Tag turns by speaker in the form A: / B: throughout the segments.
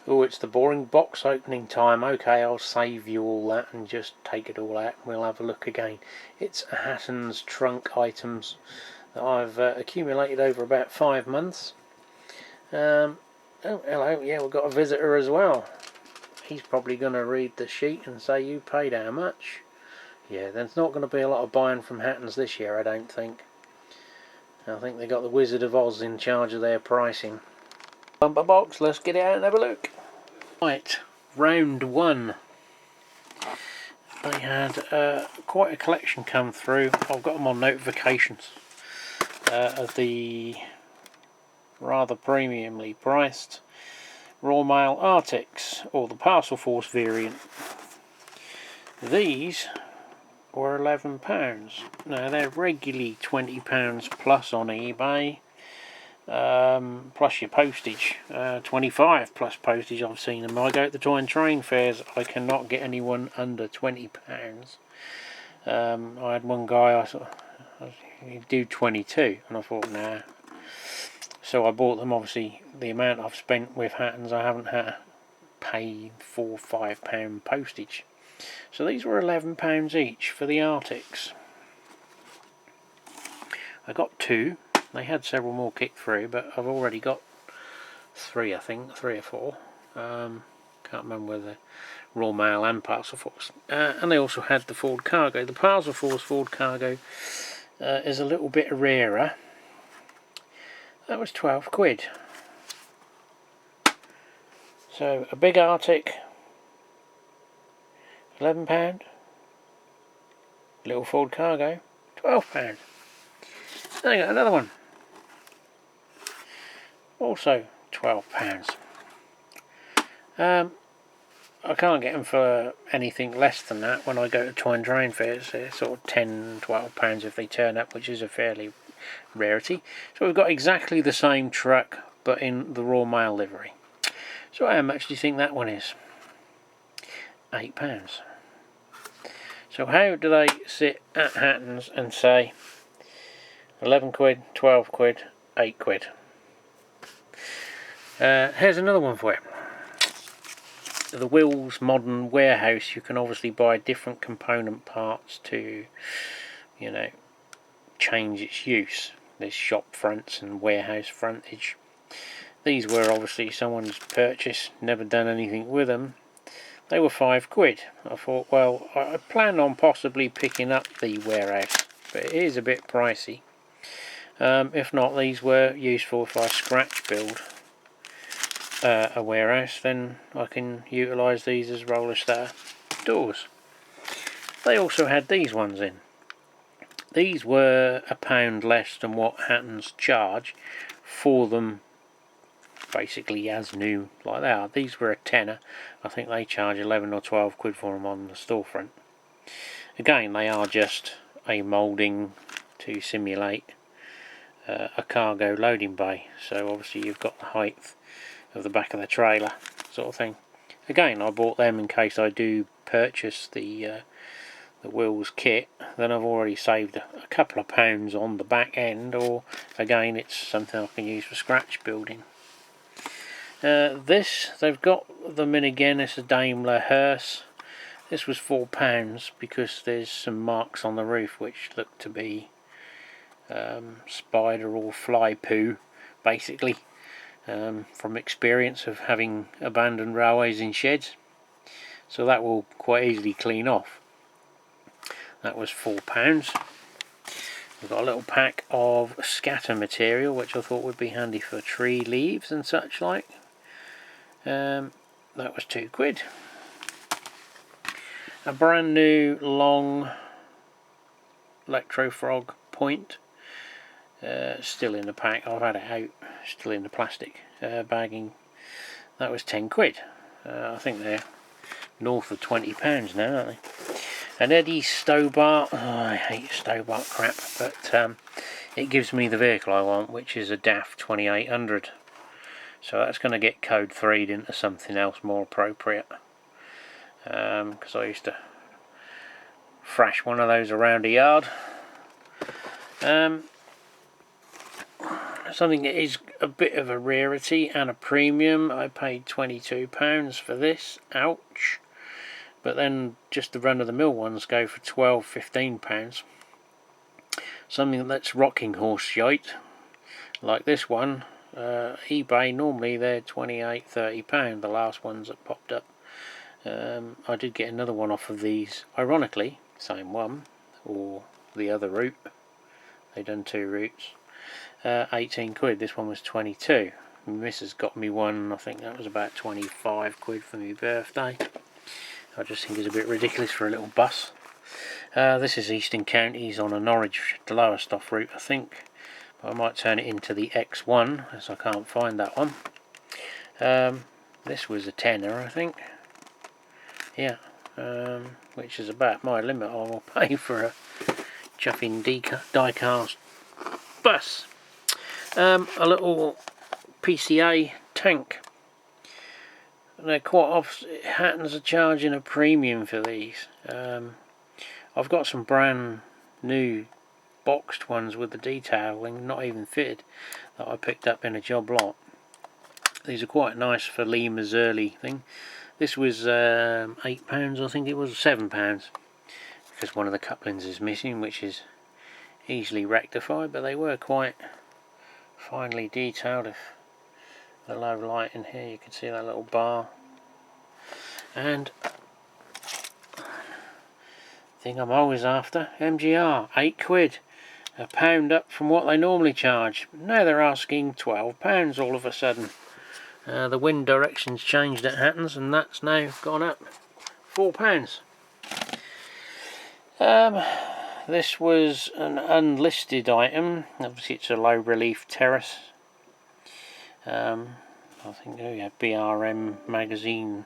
A: Oh, it's the boring box opening time. Okay, I'll save you all that and just take it all out and we'll have a look again. It's Hattons trunk items that I've accumulated over about 5 months. Oh, hello, yeah, we've got a visitor as well. He's probably going to read the sheet and say, you paid how much? Yeah, there's not going to be a lot of buying from Hattons this year, I don't think. I think they got the Wizard of Oz in charge of their pricing. Bumper box, let's get it out and have a look. Right, round one. They had quite a collection come through. I've got them on notifications of the rather premiumly priced Royal Mail Arctics, or the Parcel Force variant. These were £11. Now they're regularly £20 plus on eBay, plus your postage, 25 plus postage. I've seen them. I go to the toy and train fairs, I cannot get anyone under £20. I had one guy, I thought he'd do 22, and I thought nah. So I bought them. Obviously the amount I've spent with Hattons, I haven't had to pay £4 or £5 postage. So these were £11 each for the Arctics. I got 2. They had several more kicked through, but I've already got 3, I think, 3 or 4. Can't remember whether Royal Mail and Parcel Force. And they also had the Ford Cargo. The Parcel Force Ford Cargo is a little bit rarer. That was £12. So a big Arctic, £11. Little Ford Cargo, £12. Then I got another one, also £12. I can't get them for anything less than that when I go to toy and train fairs. They're sort of £10, £12 if they turn up, which is a fairly rarity. So we've got exactly the same truck but in the Royal Mail livery. So how much do you think that one is? £8. So how do they sit at Hattons and say 11 quid, 12 quid, 8 quid? Here's another one for you. The Wills Modern Warehouse. You can obviously buy different component parts to, you know, change its use. There's shop fronts and warehouse frontage. These were obviously someone's purchase, never done anything with them. They were £5. I thought, well, I plan on possibly picking up the warehouse, but it is a bit pricey. If not, these were useful if I scratch build a warehouse, then I can utilise these as roller star doors. They also had these ones in. These were £1 less than what Hattons charge for them, basically as new like they are. These were a tenner. I think they charge 11 or 12 quid for them on the storefront. Again, they are just a moulding to simulate a cargo loading bay, so obviously you've got the height of the back of the trailer sort of thing. Again, I bought them in case I do purchase the Wills kit, then I've already saved a couple of pounds on the back end, or again it's something I can use for scratch building. This, they've got them in again, it's a Daimler hearse. This was £4 because there's some marks on the roof which look to be spider or fly poo, basically, from experience of having abandoned railways in sheds. So that will quite easily clean off. That was £4. We've got a little pack of scatter material which I thought would be handy for tree leaves and such like. That was £2. A brand new long Electrofrog point, still in the pack. I've had it out, still in the plastic bagging. That was £10. I think they're north of £20 now, aren't they? An Eddie Stobart. Oh, I hate Stobart crap, but it gives me the vehicle I want, which is a DAF 2800. So that's going to get code 3'd into something else more appropriate. Because I used to thrash one of those around a yard. Let's something that is a bit of a rarity and a premium. I paid £22 for this. Ouch. But then just the run-of-the-mill ones go for £12–15. Something that's rocking horse shite, like this one, eBay, normally they're £28–30, the last ones that popped up. I did get another one off of these, ironically, same one, or the other route. They done two routes. 18 quid, this one was 22. My missus got me one, I think that was about 25 quid for my birthday. I just think it's a bit ridiculous for a little bus. This is Eastern Counties on a Norwich to Lowestoft route, I think. But I might turn it into the X1, as I can't find that one. This was a tenner, I think. Yeah, which is about my limit I will pay for a chuffing die-cast bus. A little PCA tank. They're quite often, Hattons are charging a premium for these. I've got some brand new boxed ones with the detailing not even fitted that I picked up in a job lot. These are quite nice for Lima's early thing. This was £8, I think it was, £7, because one of the couplings is missing, which is easily rectified, but they were quite finely detailed. If the low light in here, you can see that little bar. And thing I'm always after, MGR, 8 quid, a pound up from what they normally charge. Now they're asking £12 all of a sudden. The wind direction's changed at Hattons, and that's now gone up £4. This was an unlisted item. Obviously it's a low relief terrace. I think BRM magazine,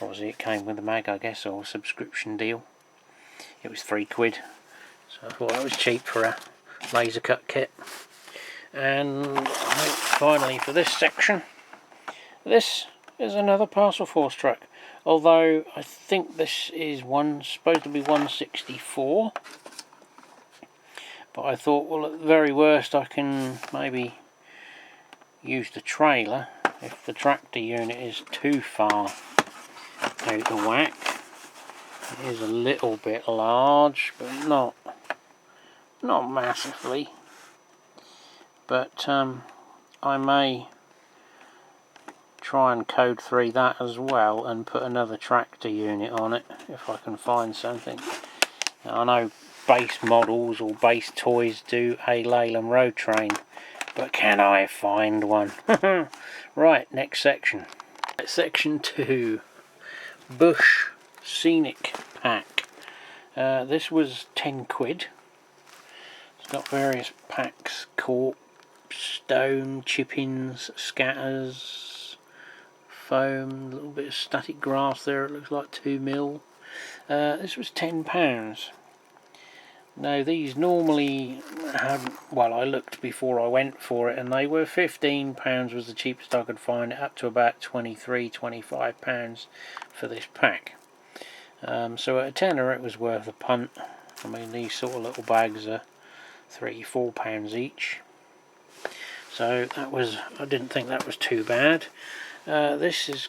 A: obviously it came with the mag, I guess, or a subscription deal. It was 3 quid, so I thought that was cheap for a laser cut kit. And I think finally for this section, this is another Parcel Force truck, although I think this is supposed to be 164, but I thought, well, at the very worst I can maybe use the trailer if the tractor unit is too far out of whack. It is a little bit large, but not massively. But I may try and code 3 that as well and put another tractor unit on it if I can find something. Now, I know base models or base toys do a Leyland road train, but can I find one? Right, next section. Section 2, Bush Scenic pack. This was 10 quid. It's got various packs: cork, stone, chippings, scatters, foam, a little bit of static grass there, it looks like 2mm. This was £10. Now these normally have, well, I looked before I went for it and they were £15 was the cheapest I could find, up to about £23–25 for this pack. So at a tenner it was worth a punt. I mean, these sort of little bags are £3–4 each. So that was, I didn't think that was too bad. This is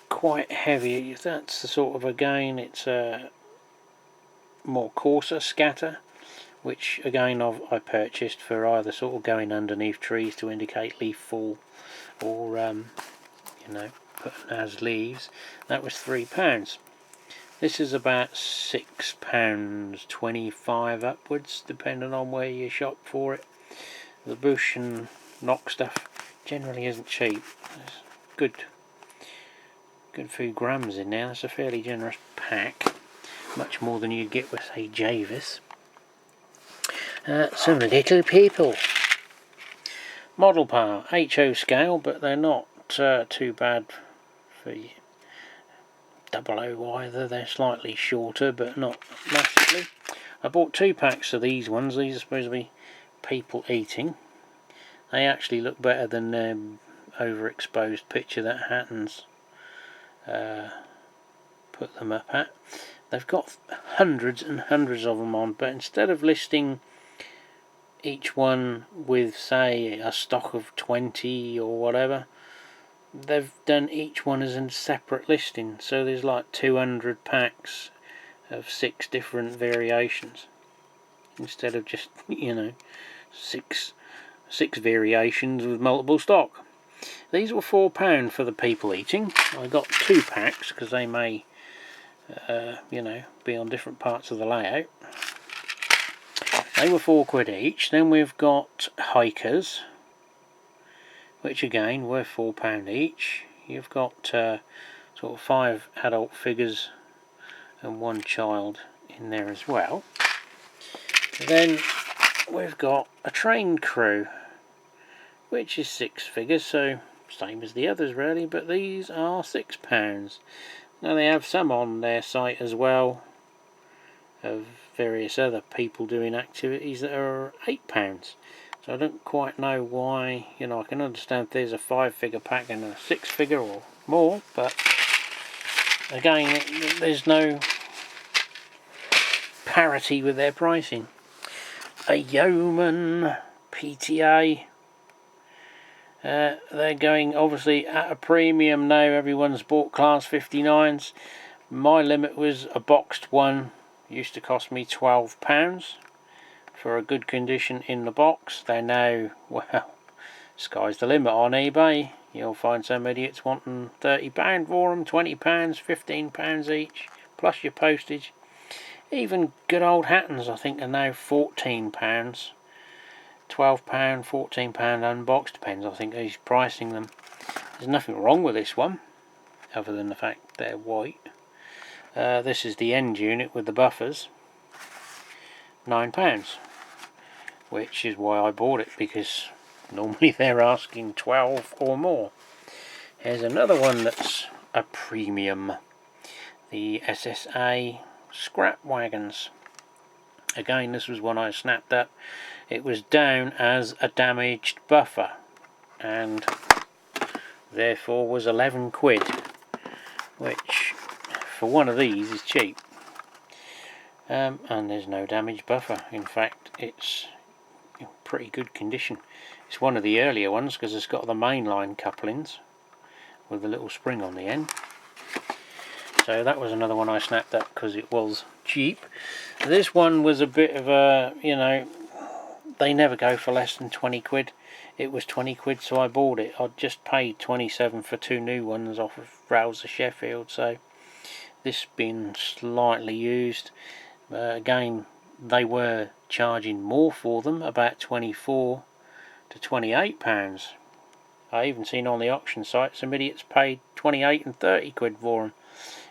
A: quite heavy. That's the sort of, again, it's a more coarser scatter, which again I purchased for either sort of going underneath trees to indicate leaf fall, or you know, putting as leaves. That was £3. This is about £6.25 upwards, depending on where you shop for it. The bush and knock stuff generally isn't cheap. There's good few grams in there. It's a fairly generous pack, much more than you'd get with, say, Javis. Some little people. Model power, HO scale, but they're not too bad for 00 either. They're slightly shorter, but not massively. I bought 2 packs of these ones. These are supposed to be people eating. They actually look better than their overexposed picture that Hattons put them up at. They've got hundreds and hundreds of them on, but instead of listing each one with, say, a stock of 20 or whatever. They've done each one as a separate listing, so there's like 200 packs of 6 different variations instead of just, you know, six variations with multiple stock. These were £4 for the people eating. I got 2 packs because they may, you know, be on different parts of the layout. They were £4 each. Then we've got hikers, which again were £4 each. You've got sort of 5 adult figures and 1 child in there as well. Then we've got a train crew, which is 6 figures, so same as the others really, but these are £6. Now they have some on their site as well of various other people doing activities that are £8. So I don't quite know why, you know, I can understand if there's a 5-figure pack and a 6-figure or more, but again, there's no parity with their pricing. A yeoman PTA, they're going obviously at a premium now. Everyone's bought class 59s. My limit was a boxed one, used to cost me £12 for a good condition in the box. They're now, well, sky's the limit on eBay. You'll find some idiots wanting £30 for them, £20, £15 each, plus your postage. Even good old Hattons, I think, are now £14, £12, £14 unboxed, depends, I think, who's pricing them. There's nothing wrong with this one, other than the fact they're white. This is the end unit with the buffers, £9, which is why I bought it, because normally they're asking 12 or more. Here's another one that's a premium, the SSA scrap wagons. Again, this was one I snapped up. It was down as a damaged buffer and therefore was £11, which for one of these is cheap. And there's no damaged buffer. In fact, it's in pretty good condition. It's one of the earlier ones because it's got the mainline couplings with a little spring on the end. So that was another one I snapped up because it was cheap. This one was a bit of a, you know, they never go for less than £20. It was £20, so I bought it. I'd just paid £27 for 2 new ones off of Browser Sheffield, so this being slightly used. Again, they were charging more for them, about £24 to £28. I even seen on the auction site some idiots paid £28 and £30 for them,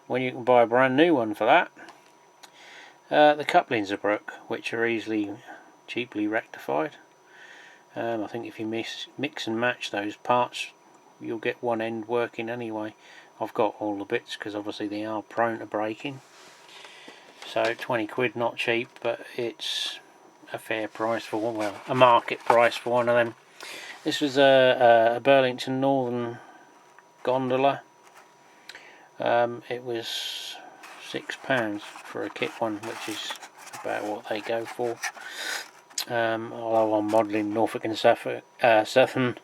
A: when you can buy a brand new one for that. The couplings are broke, which are cheaply rectified. I think if you mix and match those parts, you'll get one end working anyway. I've got all the bits because obviously they are prone to breaking. So £20, not cheap, but it's a fair price for one, well, a market price for one of them. This was a Burlington Northern gondola. It was £6 for a kit one, which is about what they go for. Although I'm modelling Norfolk and Southern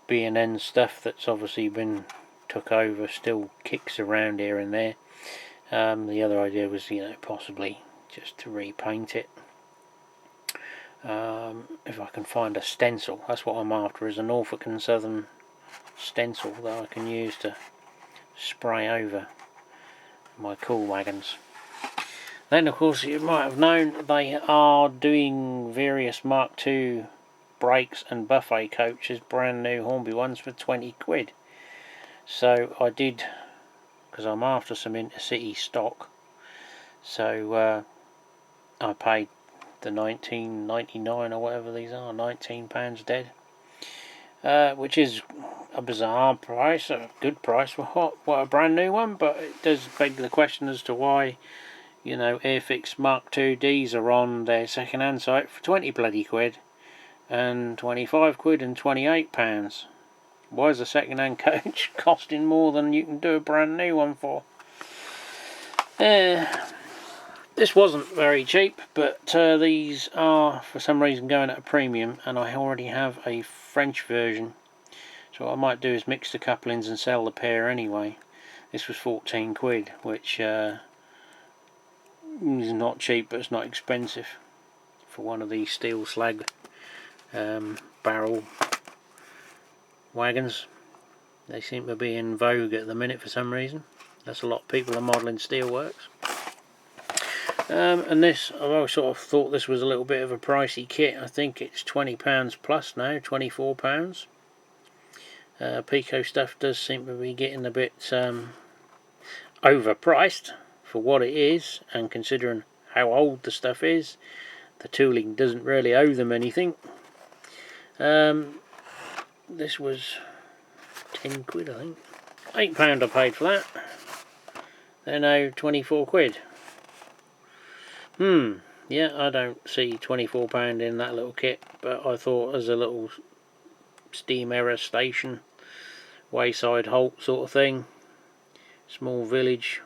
A: B&N stuff that's obviously been took over, still kicks around here and there. The other idea was, you know, possibly just to repaint it. If I can find a stencil, that's what I'm after, is a Norfolk and Southern stencil that I can use to spray over my cool wagons. Then of course you might have known they are doing various Mark II brakes and buffet coaches, brand new Hornby ones, for £20. So I did, because I'm after some intercity stock, so I paid the £19.99 or whatever these are, £19 dead, which is a bizarre price, a good price for what a brand new one, but it does beg the question as to why, you know, Airfix Mark II Ds are on their second hand site for 20 bloody quid and £25 and £28. Why is a second hand coach costing more than you can do a brand new one for? This wasn't very cheap, but these are for some reason going at a premium, and I already have a French version. So what I might do is mix the couplings and sell the pair anyway. This was 14 quid, which is not cheap, but it's not expensive for one of these steel slag barrel wagons. They seem to be in vogue at the minute for some reason. That's a lot of people are modelling steelworks. And this, I've always sort of thought this was a little bit of a pricey kit. I think it's £20 plus now, £24. Pico stuff does seem to be getting a bit overpriced for what it is, and considering how old the stuff is, the tooling doesn't really owe them anything. This was 10 quid, I think. £8 I paid for that. They're now 24 quid. Yeah, I don't see £24 in that little kit, but I thought as a little steam error station, wayside halt sort of thing, small village,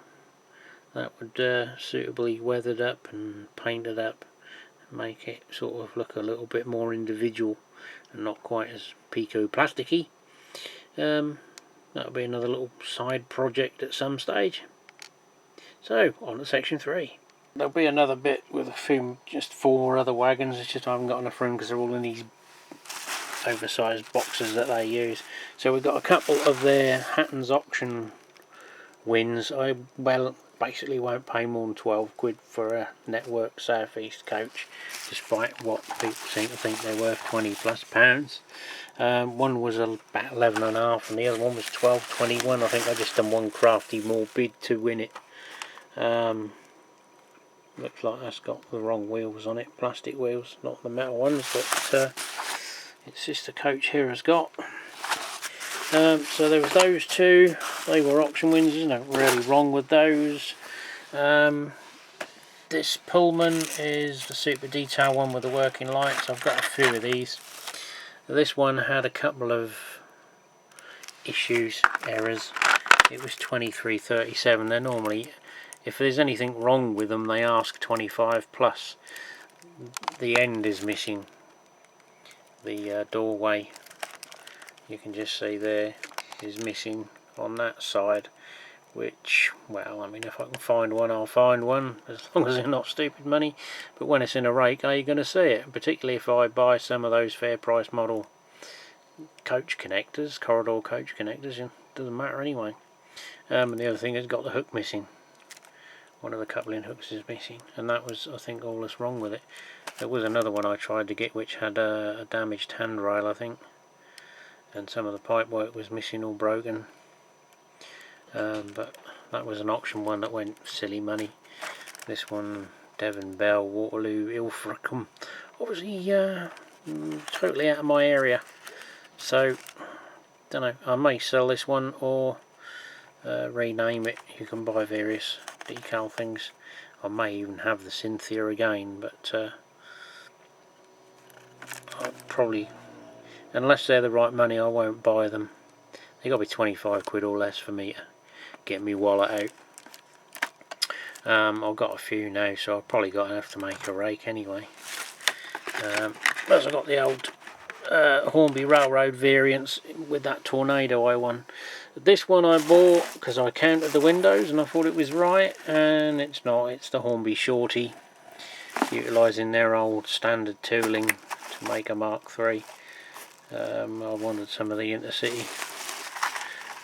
A: that would suitably weathered up and painted up, make it sort of look a little bit more individual and not quite as pico plasticky. That'll be another little side project at some stage. So on to section 3. There'll be another bit with a few, just 4 other wagons. It's just I haven't got enough room because they're all in these oversized boxes that they use. So we've got a couple of their Hattons auction wins. I basically won't pay more than 12 quid for a network southeast coach, despite what people seem to think they're worth £20+. One was about 11.5 and the other one was 12.21. I think I just done one crafty more bid to win it. Looks like that's got the wrong wheels on it, plastic wheels, not the metal ones, but its sister coach here has got. So there was those two. They were auction wins. There's nothing really wrong with those. This Pullman is the super detail one with the working lights. I've got a few of these. This one had a couple of issues, errors. It was 23.37. They're normally, if there's anything wrong with them, they ask 25 plus. The end is missing. The doorway, you can just see there, is missing on that side, which, well, I mean, if I can find one, I'll find one, as long as they're not stupid money. But when it's in a rake, are you going to see it? Particularly if I buy some of those fair price model coach connectors, corridor coach connectors, it doesn't matter anyway. And the other thing is got the hook missing. One of the coupling hooks is missing, and that was, I think, all that's wrong with it. There was another one I tried to get which had a damaged handrail, I think, and some of the pipework was missing or broken. But that was an auction one that went silly money. This one, Devon Bell, Waterloo, Ilfracombe, obviously totally out of my area. So, don't know, I may sell this one or rename it. You can buy various decal things. I may even have the Cynthia again, but I'll probably, unless they're the right money, I won't buy them. They got to be 25 quid or less for me to get me wallet out. I've got a few now, so I've probably got enough to make a rake anyway. Plus I've got the old Hornby Railroad variants with that Tornado I won. This one I bought because I counted the windows and I thought it was right, and it's not. It's the Hornby Shorty, utilising their old standard tooling to make a Mark III. I wanted some of the Intercity.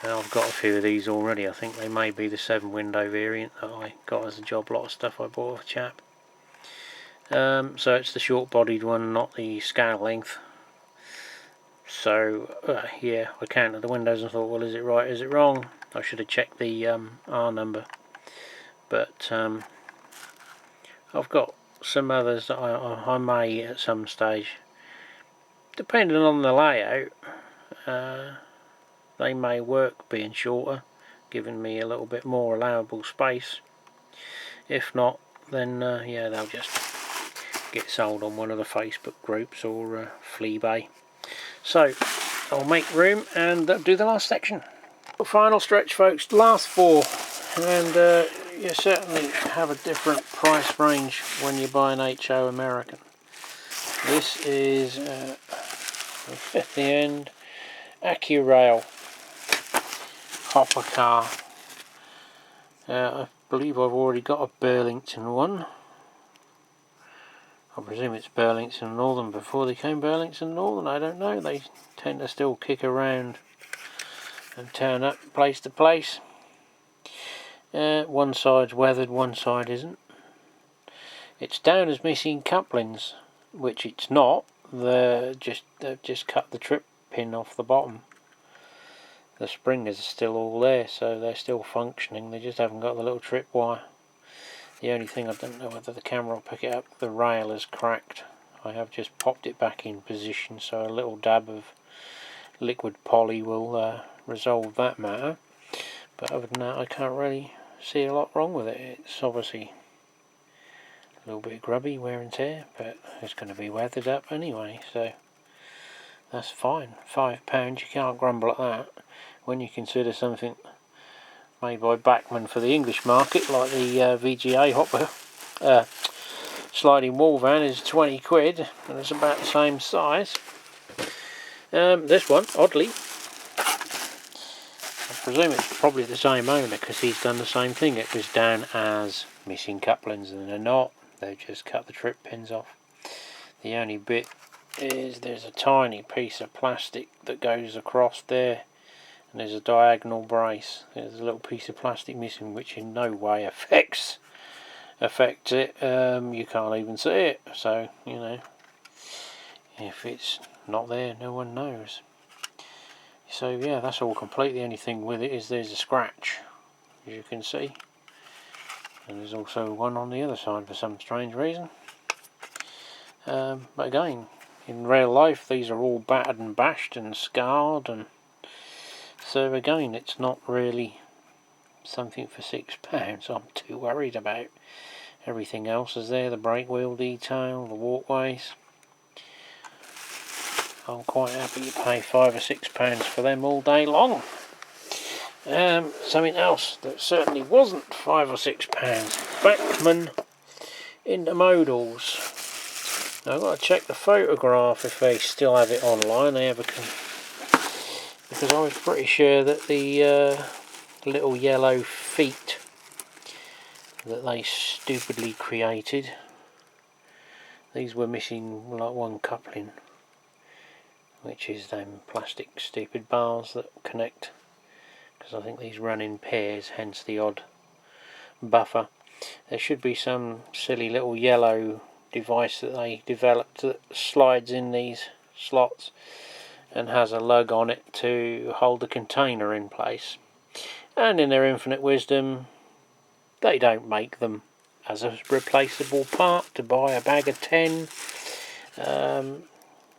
A: I've got a few of these already. I think they may be the 7 window variant that I got as a job lot of stuff I bought off a chap. So it's the short bodied one, not the scale length. So yeah, I counted the windows and thought, well, is it right, is it wrong? I should have checked the R number. But I've got some others that I may at some stage, depending on the layout. They may work being shorter, giving me a little bit more allowable space. If not, then yeah, they'll just get sold on one of the Facebook groups or Fleabay. So I'll make room and do the last section. Final stretch, folks, last 4, and you certainly have a different price range when you buy an HO American. This is at the end, AccuRail hopper car. I believe I've already got a Burlington one. I presume it's Burlington Northern before they came Burlington Northern, I don't know. They tend to still kick around and turn up place to place. One side's weathered, one side isn't. It's down as missing couplings, which it's not. They've just cut the trip pin off the bottom. The spring is still all there, so they're still functioning. They just haven't got the little trip wire. The only thing, I don't know whether the camera will pick it up, the rail is cracked. I have just popped it back in position, so a little dab of liquid poly will resolve that matter. But other than that, I can't really see a lot wrong with it. It's obviously a little bit grubby, wear and tear, but it's going to be weathered up anyway, so that's fine. £5, you can't grumble at that when you consider something made by Bachmann for the English market, like the VGA hopper sliding wall van, is 20 quid, and it's about the same size. This one, oddly, I presume it's probably the same owner, because he's done the same thing. It was down as missing couplings, and they're not. They've just cut the trip pins off. The only bit is there's a tiny piece of plastic that goes across there, and there's a diagonal brace. There's a little piece of plastic missing, which in no way affects it. You can't even see it, so you know, if it's not there, no one knows. So yeah, that's all complete. The only thing with it is there's a scratch, as you can see, and there's also one on the other side for some strange reason. But again, in real life these are all battered and bashed and scarred, and so again, it's not really something for £6 I'm too worried about. Everything else is there, the brake wheel detail, the walkways. I'm quite happy to pay £5 or £6 for them all day long. Something else that certainly wasn't £5 or £6. Bachmann intermodals. Now I've got to check the photograph if they still have it online. They because I was pretty sure that the little yellow feet that they stupidly created, these were missing like one coupling, which is them plastic stupid bars that connect, because I think these run in pairs, hence the odd buffer. There should be some silly little yellow device that they developed that slides in these slots and has a lug on it to hold the container in place. And in their infinite wisdom, they don't make them as a replaceable part to buy a bag of 10.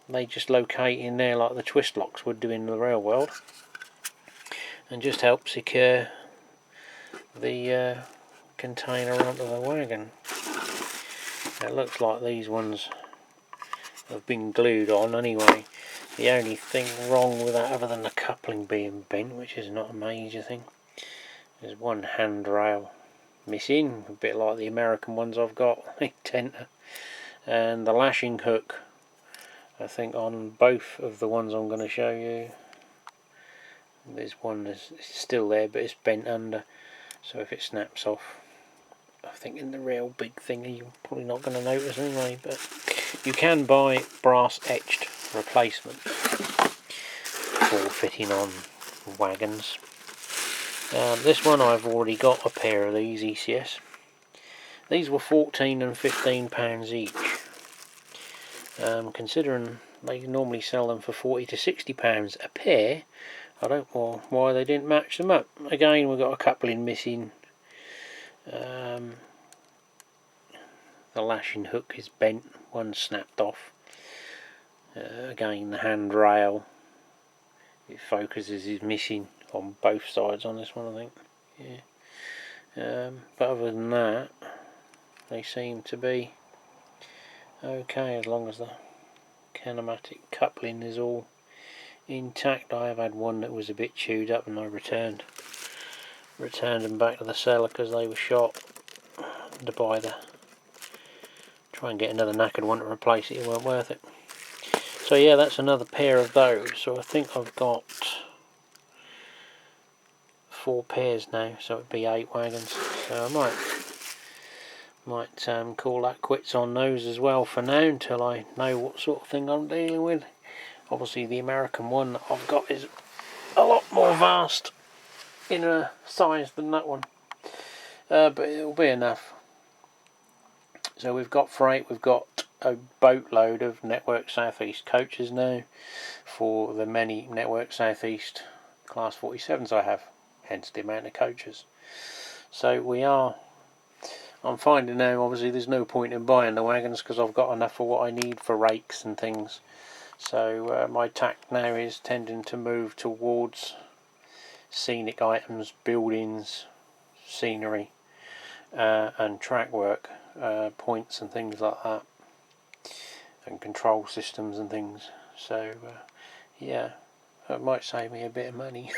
A: They just locate in there like the twist locks would do in the real world, and just help secure the container onto the wagon. It looks like these ones have been glued on anyway. The only thing wrong with that, other than the coupling being bent, which is not a major thing, is one handrail missing, a bit like the American ones I've got, they tend to. And the lashing hook, I think on both of the ones I'm going to show you, there's one that's still there but it's bent under, so if it snaps off, I think in the real big thing you're probably not going to notice anyway, but you can buy brass etched replacements for fitting on wagons. This one I've already got a pair of these ECS. These were £14 and £15 each. Considering they normally sell them for £40 to £60 a pair, I don't know why they didn't match them up. Again, we've got a coupling missing. The lashing hook is bent, one snapped off. Again, the handrail, it focuses, is missing on both sides on this one, I think. Yeah. But other than that, they seem to be okay as long as the kinematic coupling is all intact. I have had one that was a bit chewed up and I returned. returned them back to the seller because they were shot. To buy try and get another knackered one to replace it, it weren't worth it. So yeah, that's another pair of those. So I think I've got 4 pairs now, so it'd be 8 wagons. So I might call that quits on those as well for now, until I know what sort of thing I'm dealing with. Obviously the American one that I've got is a lot more vast in a size than that one, but it'll be enough. So we've got freight, we've got a boatload of Network Southeast coaches now for the many Network Southeast Class 47s I have, hence the amount of coaches. So I'm finding now, obviously there's no point in buying the wagons because I've got enough for what I need for rakes and things. So my tack now is tending to move towards scenic items, buildings, scenery, and track work, points and things like that, and control systems and things. So yeah, that might save me a bit of money.